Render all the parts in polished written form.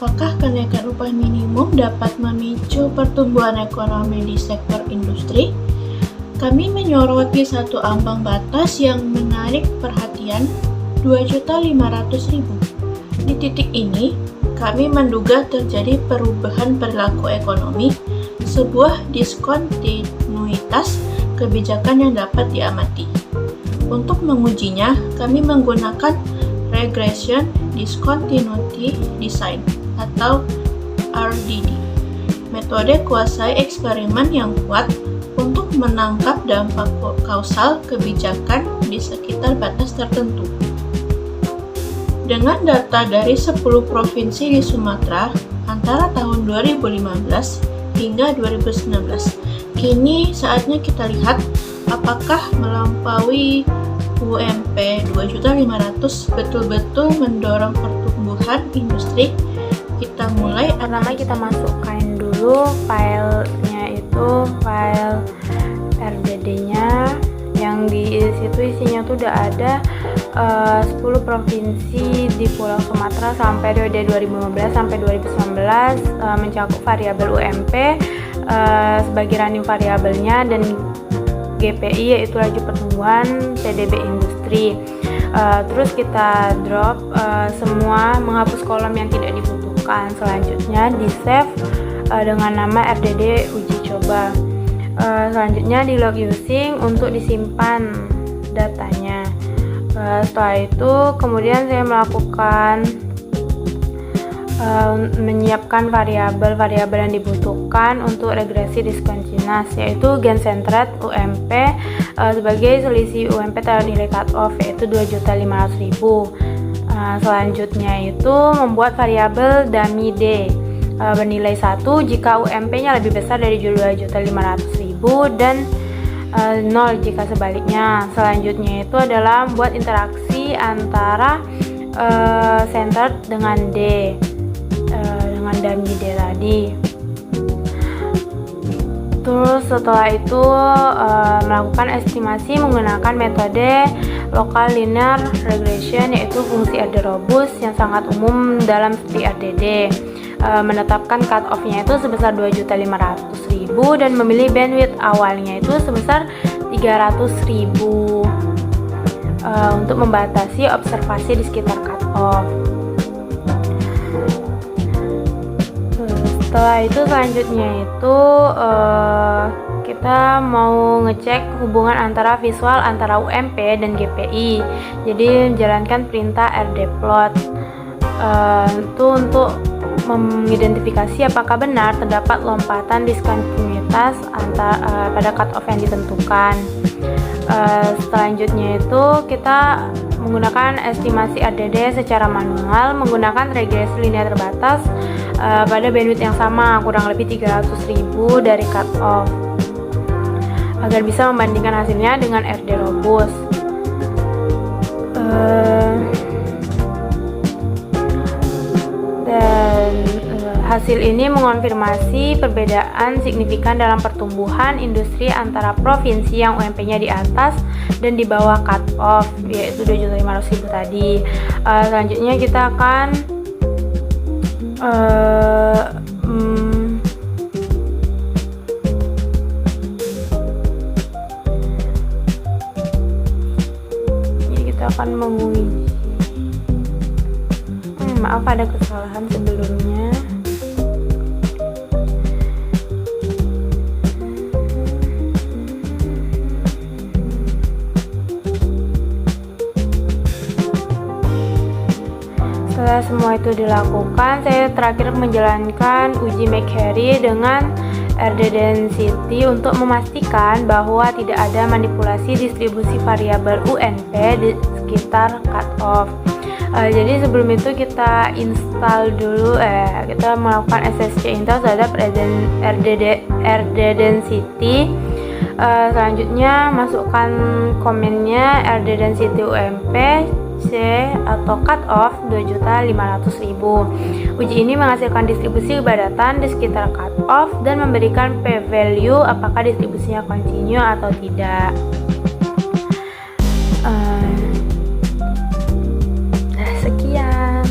apakah kenaikan upah minimum dapat memicu pertumbuhan ekonomi di sektor industri? Kami menyoroti satu ambang batas yang menarik perhatian, 2.500.000. Di titik ini, kami menduga terjadi perubahan perilaku ekonomi, sebuah diskontinuitas kebijakan yang dapat diamati. Untuk mengujinya, kami menggunakan Regression Discontinuity Design atau RDD, metode kuasai eksperimen yang kuat untuk menangkap dampak kausal kebijakan di sekitar batas tertentu. Dengan data dari 10 provinsi di Sumatera antara tahun 2015 hingga 2019, kini saatnya kita lihat apakah melampaui UMP 2.500.000 betul-betul mendorong pertumbuhan industri. Kita mulai. Pertama kita masukkan dulu filenya, itu file RDD-nya, yang di situ isinya tuh udah ada 10 provinsi di Pulau Sumatera sampai periode 2015 sampai 2019, mencakup variabel UMP sebagai running variabelnya dan GPI yaitu laju pertumbuhan PDB industri. Terus kita drop semua, menghapus kolom yang tidak dibutuhkan. Selanjutnya di save dengan nama RDD uji coba. Selanjutnya di log using untuk disimpan datanya. Setelah itu kemudian saya melakukan menyiapkan variabel-variabel yang dibutuhkan untuk regresi discontinuous, yaitu gain centered UMP sebagai selisih UMP terhadap nilai cut off, yaitu 2.500.000. Selanjutnya itu membuat variabel dummy D bernilai 1 jika UMP-nya lebih besar dari 2.500.000 dan 0 jika sebaliknya. Selanjutnya itu adalah membuat interaksi antara centered dengan D, dengan dummy D tadi. Terus setelah itu melakukan estimasi menggunakan metode local linear regression, yaitu fungsi RD robust yang sangat umum dalam studi RDD. Menetapkan cut off-nya itu sebesar 2.500.000 dan memilih bandwidth awalnya itu sebesar 300.000 untuk membatasi observasi di sekitar cut off. Setelah itu selanjutnya itu kita mau ngecek hubungan antara visual antara UMP dan GPI. Jadi menjalankan perintah rdplot itu untuk mengidentifikasi apakah benar terdapat lompatan diskontinuitas pada cut off yang ditentukan. Selanjutnya itu kita menggunakan estimasi RDD secara manual menggunakan regresi linear terbatas pada bandwidth yang sama, kurang lebih 300.000 dari cut off, agar bisa membandingkan hasilnya dengan RD robust. Hasil ini mengonfirmasi perbedaan signifikan dalam pertumbuhan industri antara provinsi yang UMP-nya di atas dan di bawah cut off, yaitu 2.500.000 tadi. Selanjutnya kita akan menguji. Maaf ada kesalahan sebelumnya. Setelah semua itu dilakukan, saya terakhir menjalankan uji McCarry dengan RD density untuk memastikan bahwa tidak ada manipulasi distribusi variabel UNP di sekitar cutoff. Jadi sebelum itu kita install dulu, kita melakukan SSC install terhadap RD density. Selanjutnya masukkan komennya RD density UMP C atau cut off 2.500.000. Uji ini menghasilkan distribusi kepadatan di sekitar cut off dan memberikan p-value apakah distribusinya kontinu atau tidak. Sekian.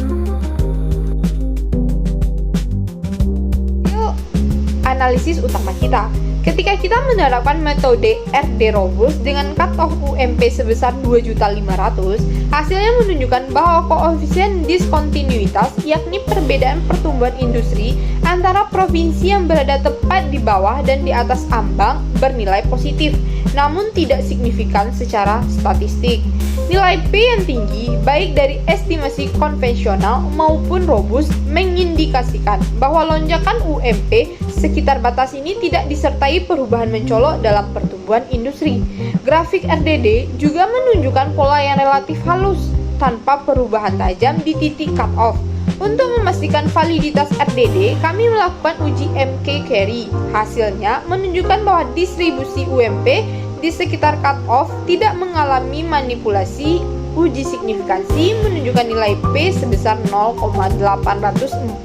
analisis utama kita. Ketika kita menerapkan metode RD Robust dengan cut-off UMP sebesar 2.500.000, hasilnya menunjukkan bahwa koefisien diskontinuitas, yakni perbedaan pertumbuhan industri antara provinsi yang berada tepat di bawah dan di atas ambang, bernilai positif, namun tidak signifikan secara statistik. Nilai P yang tinggi, baik dari estimasi konvensional maupun robust, mengindikasikan bahwa lonjakan UMP sekitar batas ini tidak disertai perubahan mencolok dalam pertumbuhan industri. Grafik RDD juga menunjukkan pola yang relatif halus, tanpa perubahan tajam di titik cut-off. Untuk memastikan validitas RDD, kami melakukan uji MK Carry. Hasilnya menunjukkan bahwa distribusi UMP di sekitar cut-off tidak mengalami manipulasi. Uji signifikansi menunjukkan nilai P sebesar 0,848,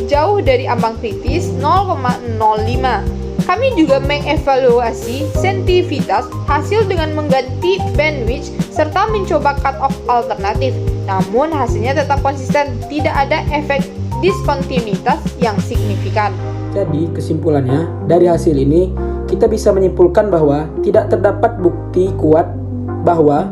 jauh dari ambang kritis 0,05. Kami juga mengevaluasi sensitivitas hasil dengan mengganti bandwidth serta mencoba cut-off alternatif. Namun hasilnya tetap konsisten, tidak ada efek diskontinuitas yang signifikan. Jadi kesimpulannya, dari hasil ini kita bisa menyimpulkan bahwa tidak terdapat bukti kuat bahwa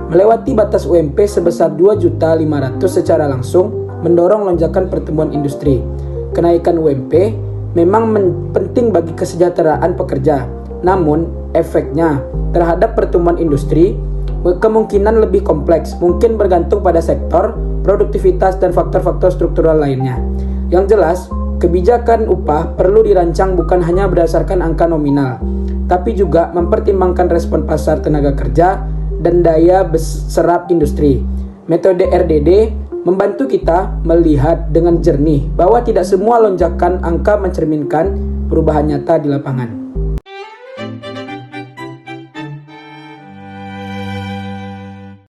melewati batas UMP sebesar 2.500.000 secara langsung mendorong lonjakan pertumbuhan industri. Kenaikan UMP memang penting bagi kesejahteraan pekerja, namun efeknya terhadap pertumbuhan industri kemungkinan lebih kompleks, mungkin bergantung pada sektor, produktivitas, dan faktor-faktor struktural lainnya. Yang jelas, kebijakan upah perlu dirancang bukan hanya berdasarkan angka nominal, tapi juga mempertimbangkan respon pasar tenaga kerja dan daya serap industri. Metode RDD membantu kita melihat dengan jernih bahwa tidak semua lonjakan angka mencerminkan perubahan nyata di lapangan.